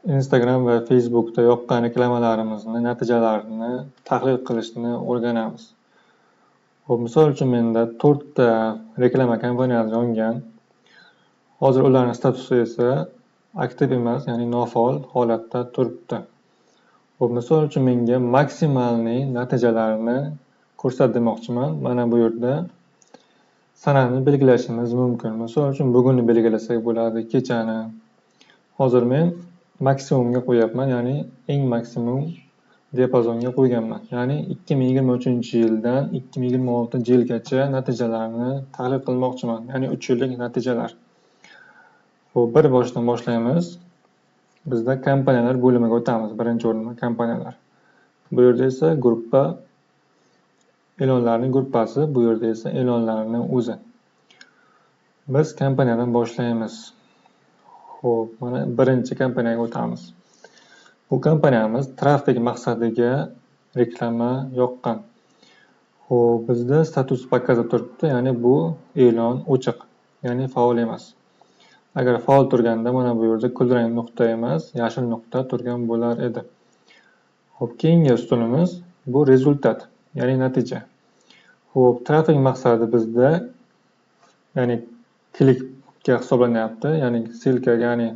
Instagram va Facebookda yoqqan reklamalarimizni natijalarini tahlil qilishni o'rganamiz. Misol uchun menda 4 ta reklama kampaniyasi yongan. Hozir ularning statusi esa aktiv emas, ya'ni nofaol holatda turibdi. Misol uchun menga maksimalniy natijalarini ko'rsat demoqchiman. Mana bu yerda sanani belgilashimiz mumkin. Misol uchun bugunni belgilasak bo'ladi, kechani. Hozir men maksimumga qo'yapman, ya'ni eng maksimum diapazonga qo'yganman. Ya'ni 2023-yildan 2026-yilgacha natijalarini tahlil qilmoqchiman, ya'ni 3 yillik natijalar. Bir boshdan boshlaymiz. Bizda kompaniyalar bo'limiga o'tamiz. Birinchi o'rinda kompaniyalar. Bu yerda esa gruppa, e'lonlarning gruppasi, bu yerda esa e'lonlarning o'zi. Biz kompaniyadan boshlaymiz. Mana birinchi kompaniyaga o'tamiz. Bu kompaniyamiz trafik maqsadiga reklama yoqqan. Bizda status pokazda turibdi, ya'ni bu e'lon o'chiq, ya'ni faol emas. Agar faol turganda mana bu yerda kulrang nuqta emas, yashil nuqta turgan bo'lar edi. Keyingi ustunimiz bu rezultat, ya'ni natija. Trafik maqsadi bizda ya'ni klikka hisoblanyapti, ya'ni silkaga, ya'ni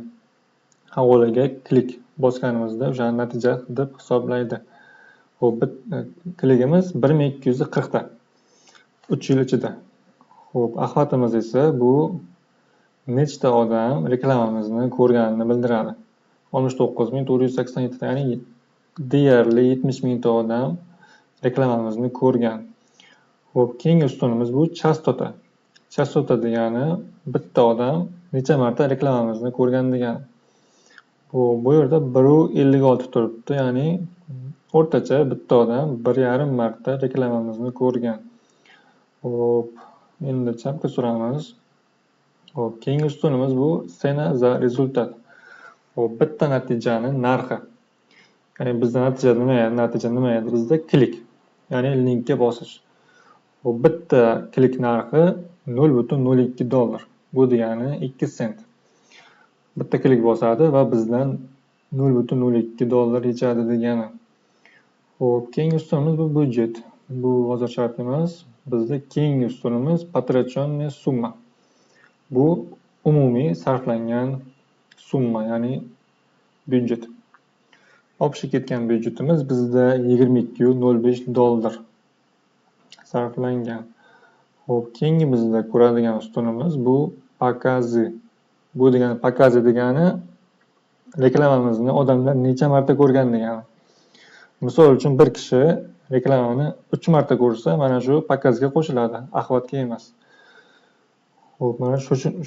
havolaga klik bosganimizda o'sha natija deb hisoblaydi. Kligimiz 1240 ta 3 yil ichida. Axvatimiz esa bu nechta odam reklamamizni ko'rganini bildiradi. 69487 ta, ya'ni deyarli 70 mingta odam reklamamizni ko'rgan. Keyingi ustunimiz bu chastota. Chastota degani bitta odam necha marta reklamamizni ko'rgan degani. Bu yerda 1.56 turibdi, ya'ni o'rtacha bitta odam 1.5 marta reklamamizni ko'rgan. Endi chapga suramiz. Keyingi ustunimiz bu cena za rezultat. Bitta natijani narxi. Ya'ni bizda natija nima edi? Bizda klik, ya'ni linkka bosish. Bitta klik narxi $0.02. Bu degani 2 sent. Bitta klik bosadi va bizdan $0.02 yechadi degani. Keyingi ustunimiz bu budjet. Bu hozir shart emas. Bizda keyingi ustunimiz потраченная summa. Bu umumiy sarflangan summa, ya'ni budjet. Общий ketgan budjetimiz bizda $22.05 sarflangan. Keyingi bizda ko'radigan ustunimiz bu показы. Bu degani показы degani reklamamizni odamlar necha marta ko'rgan degani. Misol uchun bir kishi reklamani 3 marta ko'rsa, mana shu pakazga qo'shiladi, axvatga emas. Mana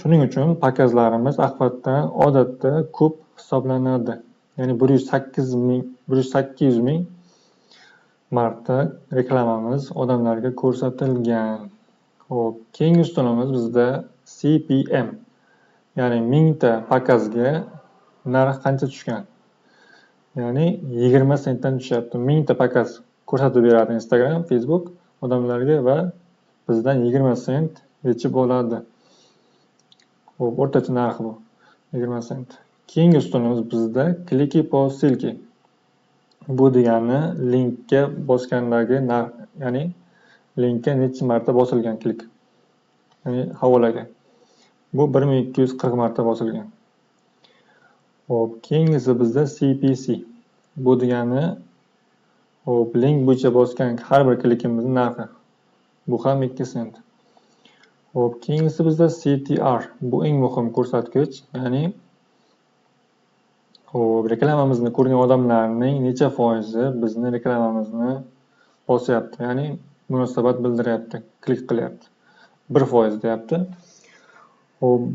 shuning uchun pakazlarimiz axvatdan odatda ko'p hisoblanadi. Ya'ni 108 ming marta reklamamiz odamlarga ko'rsatilgan. Keyingi ustunimiz bizda CPM. Ya'ni 1000 ta pakazga narx qancha tushgan? Ya'ni 20 sentdan tushyapti. 1000 ta pakaz ko'rsatib beradi Instagram, Facebook odamlarga va bizdan 20 sent yechib oladi. O'rtacha narxi bu 20 sent. Keyingi ustunimiz bizda kliki po silki. Bu degani linkka bosgandagi narx, ya'ni linkka necha marta bosilgan klik. Ya'ni havolaga. Bu 1240 marta bosilgan. Keyingisi bizda CPC. Bu degani link bo'yicha bosgan har bir klikimizning narxi. Bu ham 2 sent. Keyingisi bizda CTR. Bu eng muhim ko'rsatkich, ya'ni reklamamizni ko'rgan odamlarning necha foizi bizni reklamamizni bosyapti, ya'ni munosabat bildiryapti, klik qilyapti. 1% deyapti.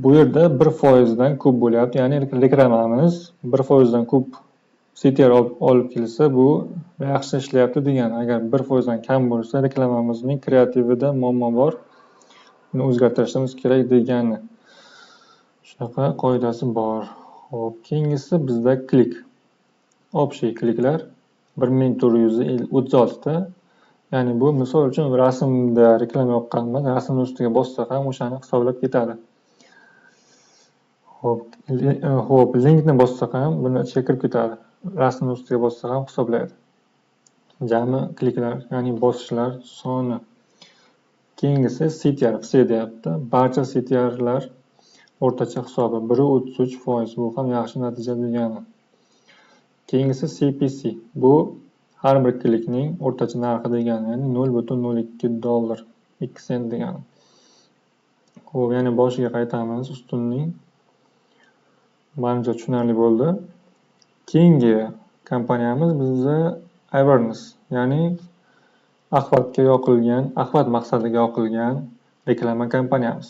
Bu yerda 1% dan ko'p bo'lyapti, ya'ni reklamamiz 1% dan ko'p CTR olib kelsa, bu yaxshi ishlayapti degani. Agar 1% dan kam bo'lsa, reklamamizning kreativida muammo bor. Buni o'zgartirishimiz kerak degani. Shunaqa qoidasi bor. Keyingisi bizda klik. Общий kliklar 1436 ta. Ya'ni bu misol uchun rasmda reklama yoqqanmiz, rasmning ustiga bossa ham o'shani hisoblab ketadi. Xo'p, linkni bossak ham buni ichiga kirib ketadi. Rasmni ustiga bossak ham hisoblaydi. Jami kliklar, ya'ni bosishlar soni. Keyingisi CTR, vse deyapti. Barcha CTR'lar o'rtacha hisobi 1.33%. Bu ham yaxshi natija degani. Keyingisi CPC. Bu har bir klikning o'rtacha narxi degani, ya'ni $0.02 2 sent degani. Xo'p, yana boshiga qaytamiz. Ustunning menimcha tushunarli bo'ldi. Keyingi kompaniyamiz bizda awareness, ya'ni axlat maqsadiga yoqilgan reklama kompaniyamiz.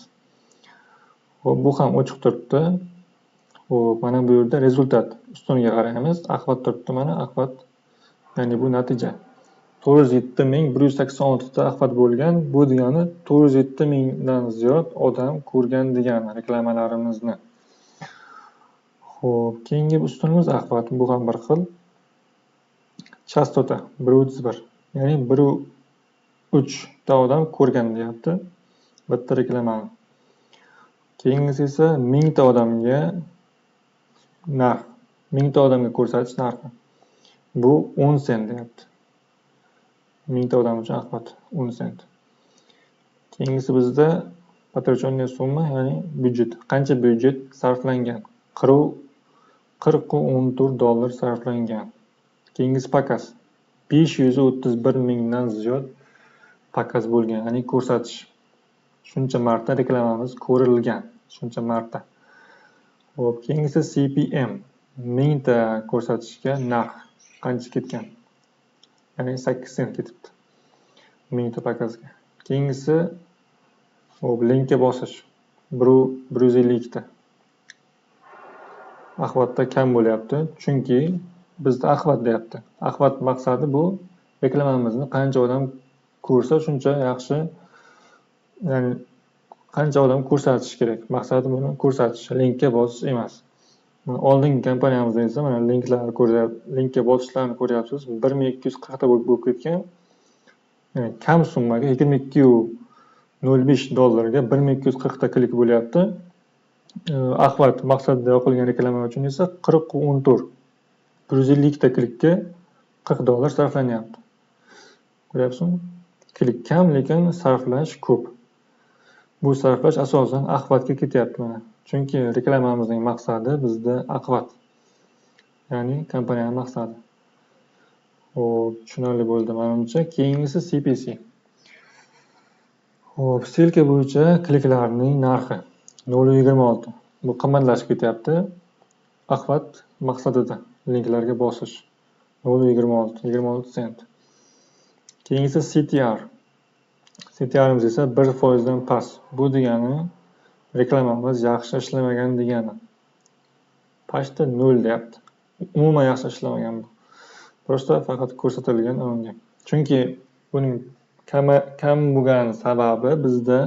Xo'p, bu ham ochiq turibdi. Xo'p, mana bu yerda rezultat ustuniga qaraymiz. Axlat turibdi, mana axlat, ya'ni bu natija. 407.186 ta axlat bo'lgan. Bu degani 407.000 dan ziyod odam ko'rgan degani reklamalarimizni. Xo'p, keyingi ustunimiz axlat. Bu ham bir xil. Chastota 1.31, ya'ni 1.3 ta odam ko'rgan deyapti bitta reklamani. Keyingisi esa 1000 ta odamga narx, 1000 ta odamga ko'rsatish narxi. Bu 10 sent deyapti. 1000 ta odam uchun axlat 10 sent. Keyingisi bizda потраченная summa, ya'ni byudjet. Qancha byudjet sarflangan? $40.14 sarflangan. Keyingisi pakaz. 531 mingdan ziyod pakaz bo'lgan, ya'ni ko'rsatish. Shuncha marta reklamamiz ko'rilgan, shuncha marta. Xo'p, keyingisi CPM. 1000 ta ko'rsatishga narx qancha ketgan? Ya'ni 8 sent ketibdi. 1000 ta pakazga. Keyingisi linkka bosish. 152 ta. Axlatda kam bo'lyapti, chunki bizda axlat deyapti. Axlat maqsadi bu reklamamizni qancha odam ko'rsa shuncha yaxshi, ya'ni qancha odam ko'rsatish kerak. Maqsadi buni ko'rsatish, linkka bosish emas. Oldingi kompaniyamizda esa mana linkka bosishlarni ko'ryapsiz. 1240 ta bo'lib ketgan. Ya'ni kam summaga $22.05 ga 1240 ta klik bo'lyapti. Axlat maqsadida yoqilgan reklama uchun esa 40.14. 152 ta klikka $40 sarflanyapti. Ko'ryapsizmi? Klik kam, lekin sarflash ko'p. Bu sarflash asosan axlatga ketyapti mana. Chunki reklamamizning maqsadi bizda axlat. Ya'ni kompaniyaning maqsadi. Xo'p, tushunarli bo'ldi menimcha. Keyingisi CPC. Xo'p, stilka bo'yicha kliklarning narxi 0.26. Bu qimmatlashib ketyapti. Axlat maqsadida linklarga bosish 0.26 sent. Keyingisi CTR. CTR'imiz esa 1% dan past. Bu degani reklamamiz yaxshi ishlamagan degani. Pashta 0 deyapti. Umuman yaxshi ishlamagan bu. Prosta faqat ko'rsatilgan unga. Chunki buning kam bo'lgan sababi bizda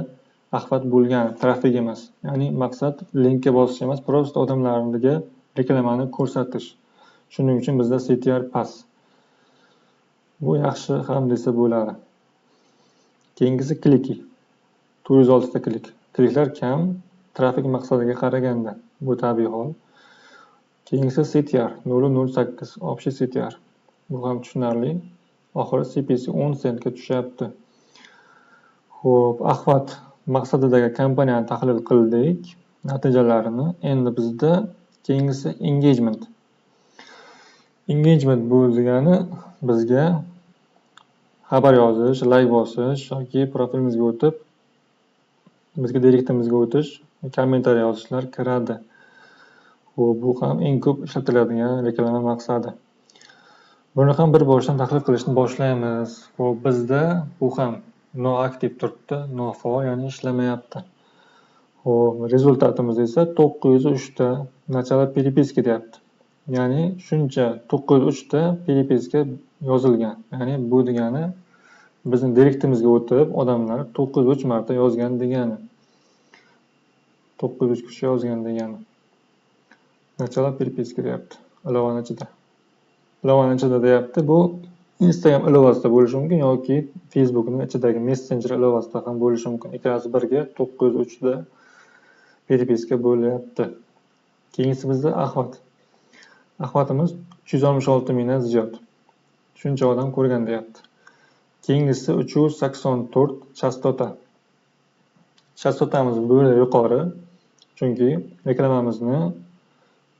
axlat bo'lgan trafik emas. Ya'ni maqsad linkka bosish emas, prosta odamlarga reklamani ko'rsatish. Shuning uchun bizda CTR past. Bu yaxshi ham desa bo'ladi. Keyingisi kliki. 406 ta klik. Kliklar kam, trafik maqsadiga qaraganda. Bu tabiiy hol. Keyingisi CTR 0.08, общий CTR. Bu ham tushunarli. Oxiri CPC 10 sentga tushyapti. Xo'p, axlat maqsadidagi kompaniyani tahlil qildik, natijalarini. Endi bizda keyingisi engagement. Engagement bu degani bizga xabar yozish, like bosish yoki profilimizga o'tib, bizga direktimizga o'tish, kommentariy yozishlar kiradi. Xo'p, bu ham eng ko'p ishlatiladigan reklama maqsadi. Buni ham bir boshdan tahlil qilishni boshlaymiz. Xo'p, bizda bu ham noaktiv turibdi, nofaol, ya'ni ishlamayapti. Xo'p, rezultatimiz esa 903 ta начало переписки deyapti. Ya'ni shuncha 903 ta переписка yozilgan. Ya'ni bu degani bizning direktimizga o'tib odamlar 903 marta yozgan degani. 903 kishi yozgan degani. Начало переписки deyapti. Ilovani ichida. Ilovani ichida deyapti. Bu Instagram ilovasida bo'lishi mumkin yoki Facebookning ichidagi Messenger ilovasida ham bo'lishi mumkin. Ikkalasi birga 903 ta переписка bo'lyapti. Keyingisi bizda axvat. Axvatimiz 366 mingdan ziyod. Shuncha odam ko'rgan deyapti. Keyingisi 384 chastota. Chastotamiz bu yerda yuqori. Chunki reklamamizni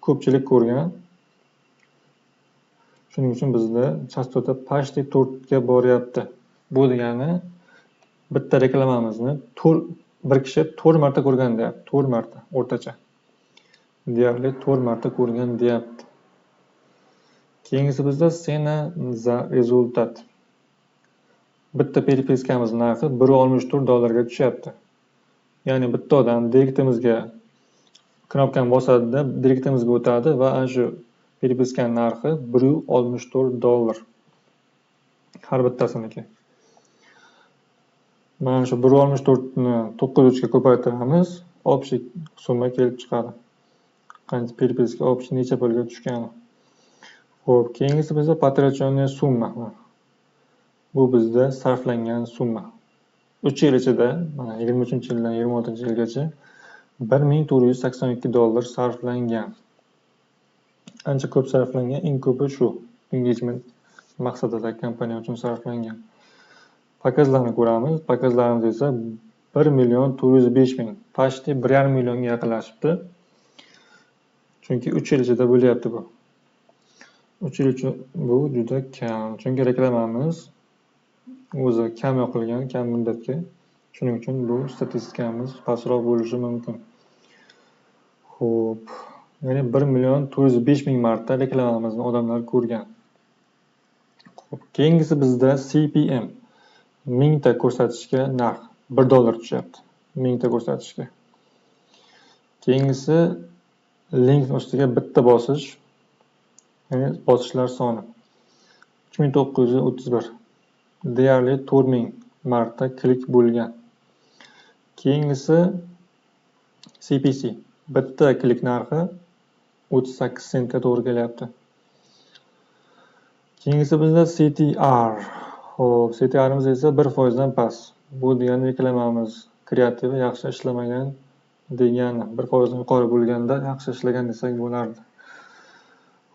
ko'pchilik ko'rgan. Shuning uchun bizda chastota почти 4 ga boryapti. Bu degani bitta reklamamizni bir kishi 4 marta ko'rgan deyapti. 4 marta o'rtacha. Deyarli 4 marta ko'rgan deyapti. Keyingisi bizda cena za rezultat. Bitta peripiskamiz narxi $1.64 ga tushyapti. Ya'ni bitta odam direktimizga knopkani bosadi-da, direktimizga o'tadi va ana shu peripiskaning narxi $1.64. Har bittasiniki. Mana shu 1.64 ni 9 ga ko'paytiramiz, общий summa kelib chiqadi. Qancha peripiska общий necha pulga tushgani. Xo'p, keyingisi bizda потраченная summa. Bu bizda sarflangan summa. 3 yil ichida, mana 23-yildan 26-yilgacha $1482 sarflangan. Ancha ko'p sarflangan, eng ko'pi shu. Engagement maqsadida kompaniya uchun sarflangan. Pakazlarni ko'ramiz. Pakazlarimiz esa 1.405.000, почти 1,5 millionga yaqinlashibdi. Chunki 3 yil ichida bo'lyapti bu. 3 yil uchun bu juda kam. Chunki reklamamiz o'zi kam yoqilgan, kam muddatga. Shuning uchun bu statistikamiz pastroq bo'lishi mumkin. Xo'p, ya'ni 1.405.000 marta reklamamizni odamlar ko'rgan. Xo'p, keyingisi bizda CPM. 1000 ta ko'rsatishga narx $1 tushyapti. 1000 ta ko'rsatishga. Keyingisi link ustiga bitta bosish, ya'ni bosishlar soni 3931. Deyarli 4000 marta klik bo'lgan. Keyingisi CPC. Bitta klik narxi 38 sentga to'g'ri kelyapti. Keyingisi bizda CTR. Xo'p, CTR'imiz esa 1% dan past. Bu degani reklamamiz kreativi yaxshi ishlamagan degani. 1% dan yuqori bo'lganda yaxshi ishlagan desak bo'lardi.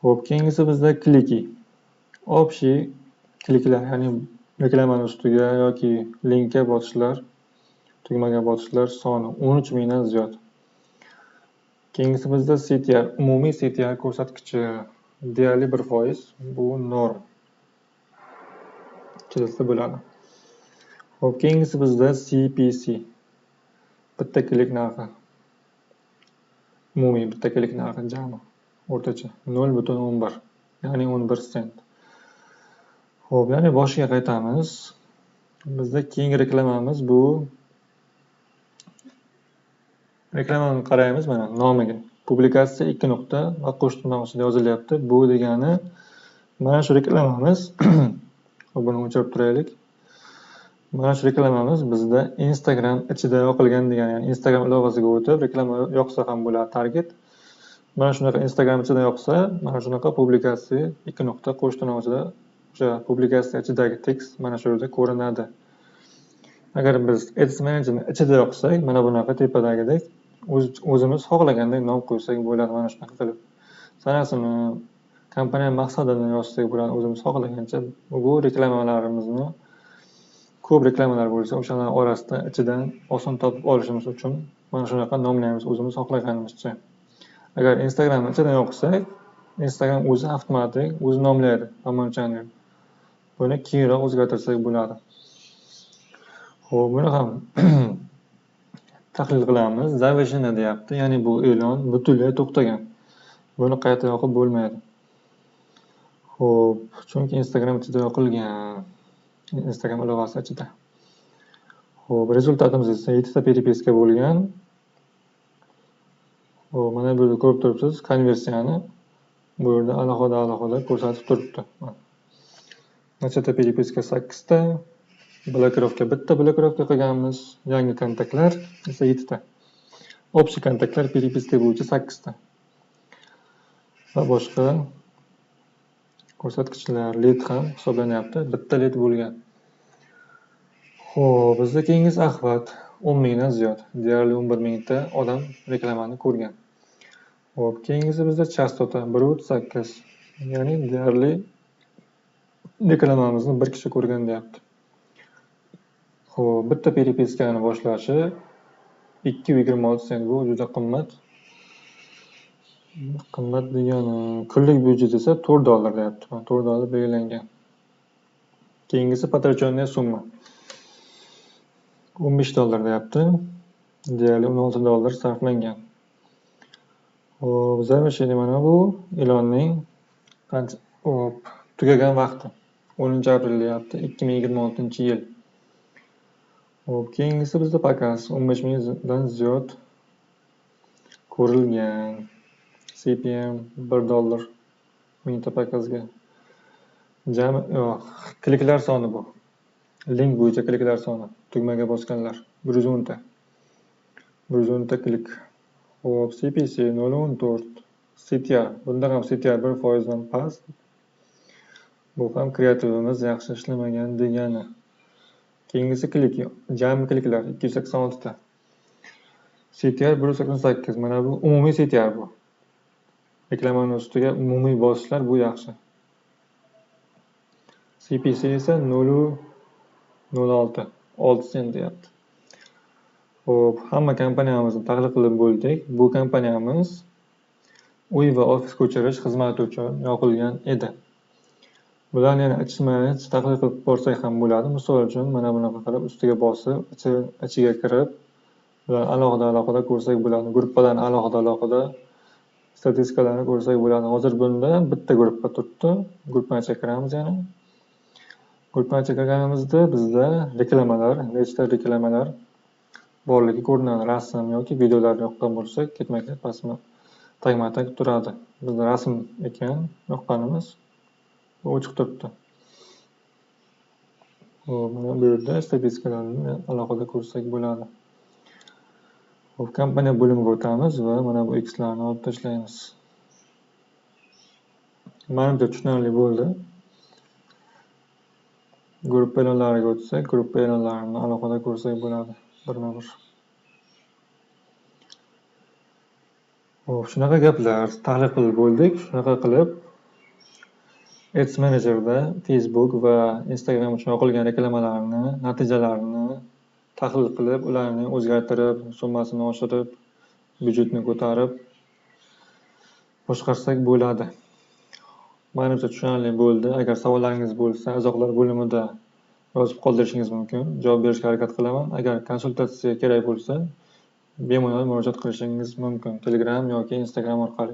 Xo'p, keyingisi bizda kliki. Общий kliklar, ya'ni reklamaning ustiga yoki linkka bosishlar, tugmaga bosishlar soni 13 mingdan ziyod. Keyingisi bizda CTR, umumiy CTR ko'rsatkichi deyarli 1%, bu norm. Chizilsa bo'ladi. Xo'p, keyingisi bizda CPC. Bitta klik narxi. Umumiy bitta klik narxi jami o'rtacha 0.11, ya'ni 11 sent. Xo'p, ya'ni boshiga qaytamiz. Bizda keyingi reklamamiz bu reklamani qaraymiz mana nomiga. Publikatsiya 2 nuqta va qo'shtirnoq ichida yozilyapti. Bu degani mana shu reklamamiz buni o'chirib turaylik. Mana shu reklamamiz bizda Instagram ichida yoqilgan degani, ya'ni Instagram ilovasiga o'tib reklama yoqsa ham bo'ladi target. Mana shunaqa Instagram ichida yoqsa, mana shunaqa publikatsiya 2 nuqta qo'shtirnoq ichida o'sha publikatsiya ichidagi tekst mana shu yerda ko'rinadi. Agar biz Ads Manager'ni ichida yoqsak, mana bunaqa tepadagidek o'zimiz xohlagandek nom qo'ysak bo'ladi mana shunaqa qilib. Sanasini, kompaniya maqsadini yozsak bo'ladi o'zimiz xohlagancha. Bu reklamalarimizni ko'p reklamalar bo'lsa, o'shalar orasidan ichidan oson topib olishimiz uchun mana shunaqa nomlaymiz o'zimiz xohlaganimizcha. Agar Instagramni ichidan yoqsak, Instagram o'zi avtomatik o'zi nomlaydi hammacha. Buni keyinroq o'zgartirsak bo'ladi. Xo'p, buni ham tahlil qilamiz. Zavershena deyapti, ya'ni bu e'lon butunlay to'xtagan. Buni qayta yoqib bo'lmaydi. Xo'p, chunki Instagram ichida yoqilgan. Instagram ilovasi ichida. Xo'p, rezultatimiz esa 7 ta peripiska bo'lgan. Xo'p, mana bu yerda ko'rib turibsiz konversiyani. Bu yerda alohida ko'rsatib turibdi. Nachata peripiska 8 ta, blokirovka bitta blokirovka qilganmiz, yangi kontaktlar esa 7 ta. Общий kontaktlar peripiska bo'yicha 8 ta. Va boshqa ko'rsatkichlar, lead ham hisoblanyapti. Bitta lead bo'lgan. Xo'p, bizda keyingisi axvat 10 mingdan ziyod. Deyarli 11 mingta odam reklamani ko'rgan. Hop, keyingisi bizda chastota 1.38. Ya'ni deyarli reklamamizni bir kishi ko'rgan deyapti. Xo'p, bitta peripiskani boshlashi 2.26 sent. Bu juda qimmat. Qimmat degani kunlik byudjet esa $4 deyapti. $4 belgilangan. Keyingisi potrachonniya summa. $15 deyapti. Deyarli $16 sarflangan. Hop, zavrshение mana bu e'lonning tugagan vaqti. 10-aprel deyapti, 2026-yil. Hop, keyingisi bizda pakaz 15 mingdan ziyod ko'rilgan. CPM $1 mingta pakazga. Jami kliklar soni bu. Link bo'yicha kliklar soni. Tugmaga bosganlar 110 ta. 110 ta klik. Hop, CPC 0.14. CTR. Bunda ham CTR 1% dan past. Bu ham kreativimiz yaxshi ishlamagan degani. Keyingisi klik. Jami kliklar 286 ta. CTR 1.88. Mana bu umumiy CTR bu. Reklamaning ustiga umumiy bosishlar bu yaxshi. CPC esa 0.06. 6 sent deyapti. Hop, hamma kompaniyamizni tahlil qilib bo'ldik. Bu kompaniyamiz uy va ofis ko'chirish xizmati uchun yopilgan edi. Bularni yana ichma-ich tahlil qilib borsak ham bo'ladi. Misol uchun mana bunaqa qilib ustiga bosib, ichiga kirib, ularni alohida ko'rsak bo'ladi. Gruppalarni alohida statistikalarni ko'rsak bo'ladi. Hozir bunda bitta gruppa turibdi. Gruppani chaqiramiz yana. Gruppani chaqirganimizda bizda reklamalar, nechta reklamalar borligi ko'rinadi. Rasm yoki videolar yoqqan bo'lsa, ketma-ket pastma tagma-tag turadi. Bizda rasm ekan yoqqanimiz. Bu ochiq turibdi. Hop, mana bu yerda statistikalarni alohida ko'rsak bo'ladi. Hop, kompaniya bo'limiga o'tamiz va mana bu X'larni olib tashlaymiz. Menimcha tushunarli bo'ldi. Gruppa e'lonlariga o'tsak, gruppa e'lonlarini alohida ko'rsak bo'ladi. Birma-bir. Hop, shunaqa gaplar tahlil qilib bo'ldik. Shunaqa qilib Ads Manager'da Facebook va Instagram uchun yoqilgan reklamalarni, natijalarini tahlil qilib, ularni o'zgartirib, summasini oshirib, byudjetni ko'tarib boshqarsak bo'ladi. Menimcha tushunarli bo'ldi. Agar savollaringiz bo'lsa, izohlar bo'limida yozib qoldirishingiz mumkin. Javob berishga harakat qilaman. Agar konsultatsiya kerak bo'lsa, bemalol murojaat qilishingiz mumkin. Telegram yoki Instagram orqali.